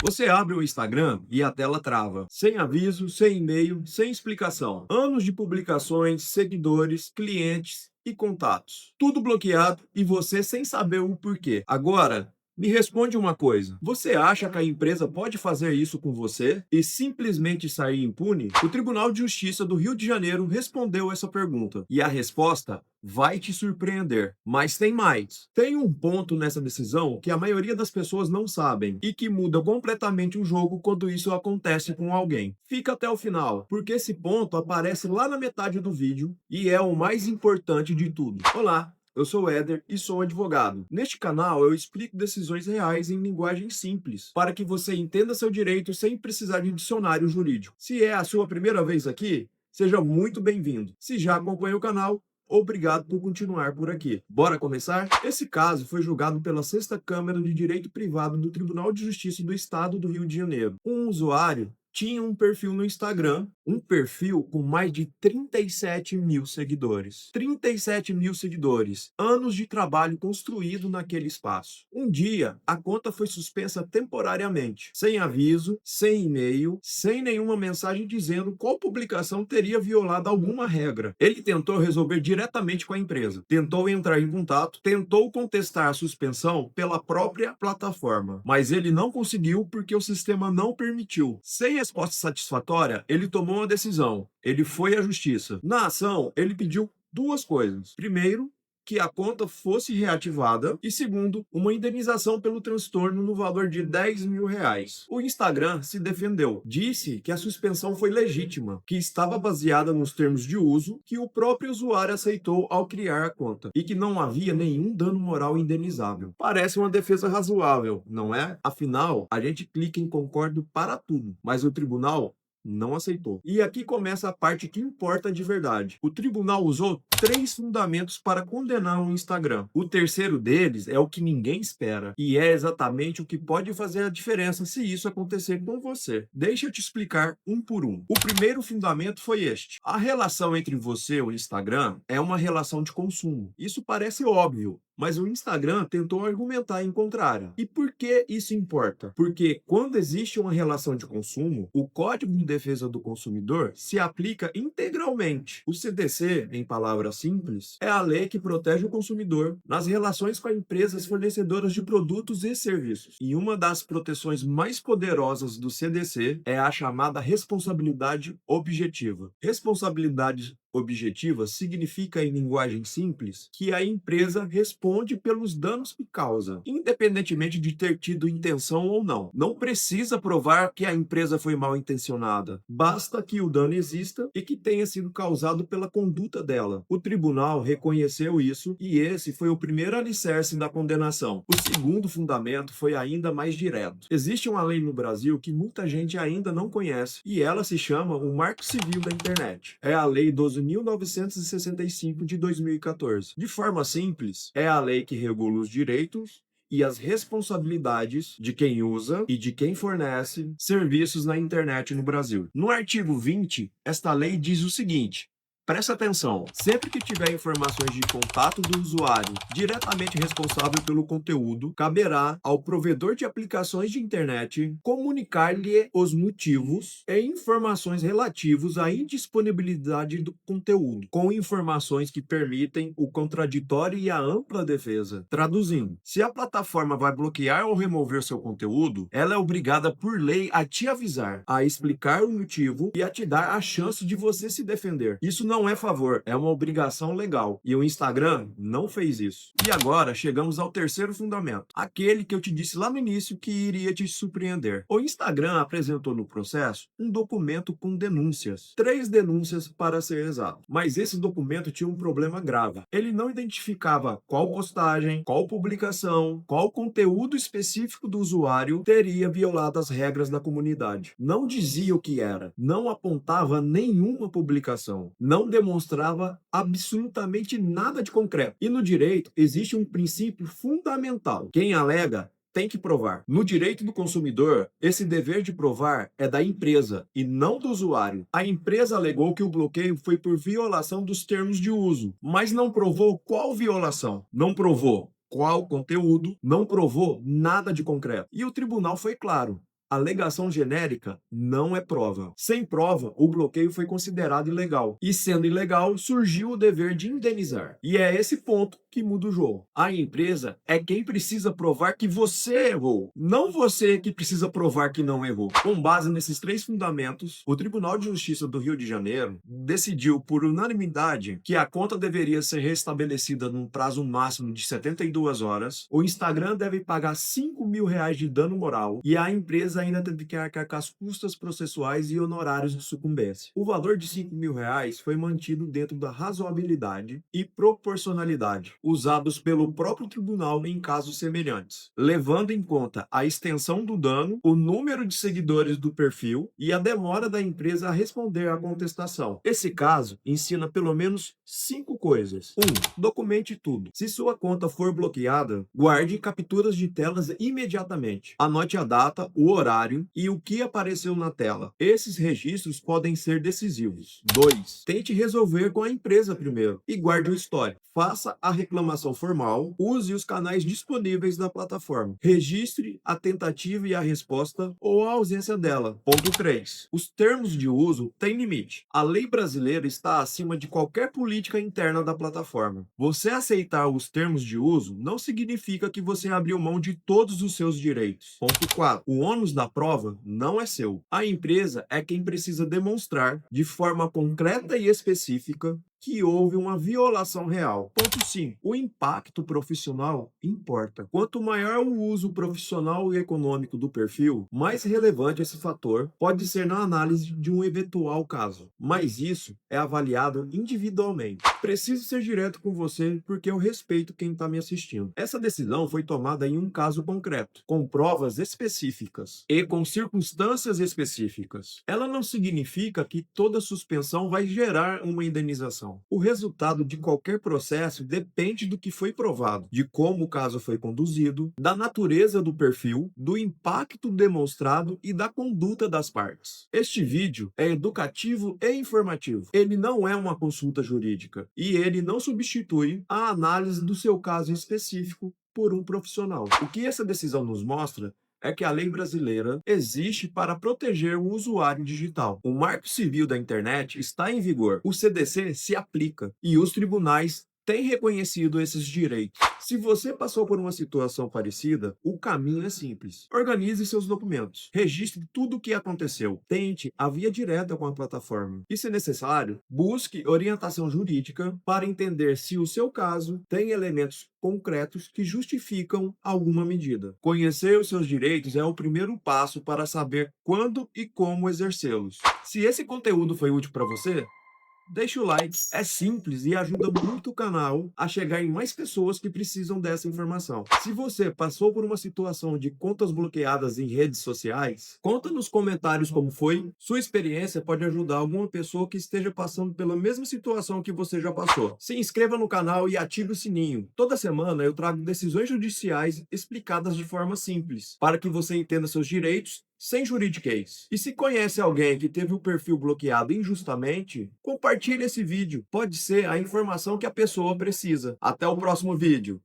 Você abre o Instagram e a tela trava. Sem aviso, sem e-mail, sem explicação. Anos de publicações, seguidores, clientes e contatos. Tudo bloqueado e você sem saber o porquê. Agora, me responde uma coisa. Você acha que a empresa pode fazer isso com você e simplesmente sair impune? O Tribunal de Justiça do Rio de Janeiro respondeu essa pergunta. E a resposta vai te surpreender. Mas tem mais. Tem um ponto nessa decisão que a maioria das pessoas não sabem e que muda completamente o jogo quando isso acontece com alguém. Fica até o final, porque esse ponto aparece lá na metade do vídeo e é o mais importante de tudo. Olá! Eu sou o Éder e sou advogado. Neste canal eu explico decisões reais em linguagem simples, para que você entenda seu direito sem precisar de dicionário jurídico. Se é a sua primeira vez aqui, seja muito bem-vindo. Se já acompanha o canal, obrigado por continuar por aqui. Bora começar? Esse caso foi julgado pela Sexta Câmara de Direito Privado do Tribunal de Justiça do Estado do Rio de Janeiro. Um usuário tinha um perfil no Instagram, um perfil com mais de 37 mil seguidores. 37 mil seguidores. Anos de trabalho construído naquele espaço. Um dia, a conta foi suspensa temporariamente, sem aviso, sem e-mail, sem nenhuma mensagem dizendo qual publicação teria violado alguma regra. Ele tentou resolver diretamente com a empresa, tentou entrar em contato, tentou contestar a suspensão pela própria plataforma, mas ele não conseguiu porque o sistema não permitiu. Sem resposta satisfatória, ele tomou uma decisão. Ele foi à justiça. Na ação, ele pediu duas coisas. Primeiro, que a conta fosse reativada e segundo, uma indenização pelo transtorno no valor de R$ 10.000. O Instagram se defendeu, disse que a suspensão foi legítima, que estava baseada nos termos de uso que o próprio usuário aceitou ao criar a conta e que não havia nenhum dano moral indenizável. Parece uma defesa razoável, não é? Afinal, a gente clica em concordo para tudo, mas o tribunal não aceitou. E aqui começa a parte que importa de verdade. O tribunal usou três fundamentos para condenar o Instagram. O terceiro deles é o que ninguém espera e é exatamente o que pode fazer a diferença se isso acontecer com você. Deixa eu te explicar um por um. O primeiro fundamento foi este: a relação entre você e o Instagram é uma relação de consumo. Isso parece óbvio, mas o Instagram tentou argumentar em contrário. E por que isso importa? Porque quando existe uma relação de consumo, o Código de Defesa do Consumidor se aplica integralmente. O CDC, em palavras simples, é a lei que protege o consumidor nas relações com empresas fornecedoras de produtos e serviços. E uma das proteções mais poderosas do CDC é a chamada responsabilidade objetiva. Responsabilidade objetiva significa, em linguagem simples, que a empresa responde pelos danos que causa, independentemente de ter tido intenção ou não. Não precisa provar que a empresa foi mal intencionada, basta que o dano exista e que tenha sido causado pela conduta dela. O tribunal reconheceu isso e esse foi o primeiro alicerce da condenação. O segundo fundamento foi ainda mais direto. Existe uma lei no Brasil que muita gente ainda não conhece e ela se chama o Marco Civil da Internet. É a Lei 12.965 de 2014. De forma simples, é a lei que regula os direitos e as responsabilidades de quem usa e de quem fornece serviços na internet no Brasil. No artigo 20, esta lei diz o seguinte: presta atenção, sempre que tiver informações de contato do usuário diretamente responsável pelo conteúdo, caberá ao provedor de aplicações de internet comunicar-lhe os motivos e informações relativos à indisponibilidade do conteúdo, com informações que permitem o contraditório e a ampla defesa. Traduzindo, se a plataforma vai bloquear ou remover seu conteúdo, ela é obrigada por lei a te avisar, a explicar o motivo e a te dar a chance de você se defender. Isso não é favor, é uma obrigação legal. E o Instagram não fez isso. E agora chegamos ao terceiro fundamento, aquele que eu te disse lá no início que iria te surpreender. O Instagram apresentou no processo um documento com denúncias. 3 denúncias para ser exato. Mas esse documento tinha um problema grave. Ele não identificava qual postagem, qual publicação, qual conteúdo específico do usuário teria violado as regras da comunidade. Não dizia o que era, não apontava nenhuma publicação, não demonstrava absolutamente nada de concreto. E no direito existe um princípio fundamental: quem alega tem que provar. No direito do consumidor, esse dever de provar é da empresa e não do usuário. A empresa alegou que o bloqueio foi por violação dos termos de uso, mas não provou qual violação. Não provou qual conteúdo, não provou nada de concreto. E o tribunal foi claro: Alegação genérica não é prova. Sem prova, o bloqueio foi considerado ilegal. E sendo ilegal, surgiu o dever de indenizar. E é esse ponto que muda o jogo. A empresa é quem precisa provar que você errou, não você que precisa provar que não errou. Com base nesses três fundamentos, o Tribunal de Justiça do Rio de Janeiro decidiu por unanimidade que a conta deveria ser restabelecida num prazo máximo de 72 horas, o Instagram deve pagar R$ 5.000 de dano moral e a empresa ainda teve que arcar com as custas processuais e honorários de sucumbência. O valor de R$ 5.000 foi mantido dentro da razoabilidade e proporcionalidade usados pelo próprio tribunal em casos semelhantes, levando em conta a extensão do dano, o número de seguidores do perfil e a demora da empresa a responder à contestação. Esse caso ensina pelo menos 5 coisas. 1. Documente tudo. Se sua conta for bloqueada, guarde capturas de telas imediatamente. Anote a data, o horário e o que apareceu na tela. Esses registros podem ser decisivos. 2. Tente resolver com a empresa primeiro e guarde o histórico. Faça a reclamação formal, use os canais disponíveis da plataforma. Registre a tentativa e a resposta ou a ausência dela. Ponto 3. Os termos de uso têm limite. A lei brasileira está acima de qualquer política interna da plataforma. Você aceitar os termos de uso não significa que você abriu mão de todos os seus direitos. Ponto 4. O ônus da prova não é seu. A empresa é quem precisa demonstrar, de forma concreta e específica, que houve uma violação real. Ponto 5. O impacto profissional importa. Quanto maior o uso profissional e econômico do perfil, mais relevante esse fator pode ser na análise de um eventual caso. Mas isso é avaliado individualmente. Preciso ser direto com você porque eu respeito quem está me assistindo. Essa decisão foi tomada em um caso concreto, com provas específicas e com circunstâncias específicas. Ela não significa que toda suspensão vai gerar uma indenização. O resultado de qualquer processo depende do que foi provado, de como o caso foi conduzido, da natureza do perfil, do impacto demonstrado e da conduta das partes. Este vídeo é educativo e informativo. Ele não é uma consulta jurídica e ele não substitui a análise do seu caso específico por um profissional. O que essa decisão nos mostra é que a lei brasileira existe para proteger o usuário digital. O Marco Civil da Internet está em vigor, o CDC se aplica e os tribunais têm reconhecido esses direitos. Se você passou por uma situação parecida, o caminho é simples. Organize seus documentos, registre tudo o que aconteceu, tente a via direta com a plataforma e, se necessário, busque orientação jurídica para entender se o seu caso tem elementos concretos que justificam alguma medida. Conhecer os seus direitos é o primeiro passo para saber quando e como exercê-los. Se esse conteúdo foi útil para você, deixa o like, é simples e ajuda muito o canal a chegar em mais pessoas que precisam dessa informação. Se você passou por uma situação de contas bloqueadas em redes sociais, conta nos comentários como foi. Sua experiência pode ajudar alguma pessoa que esteja passando pela mesma situação que você já passou. Se inscreva no canal e ative o sininho. Toda semana eu trago decisões judiciais explicadas de forma simples, para que você entenda seus direitos sem juridiquês. E se conhece alguém que teve o perfil bloqueado injustamente, compartilhe esse vídeo. Pode ser a informação que a pessoa precisa. Até o próximo vídeo.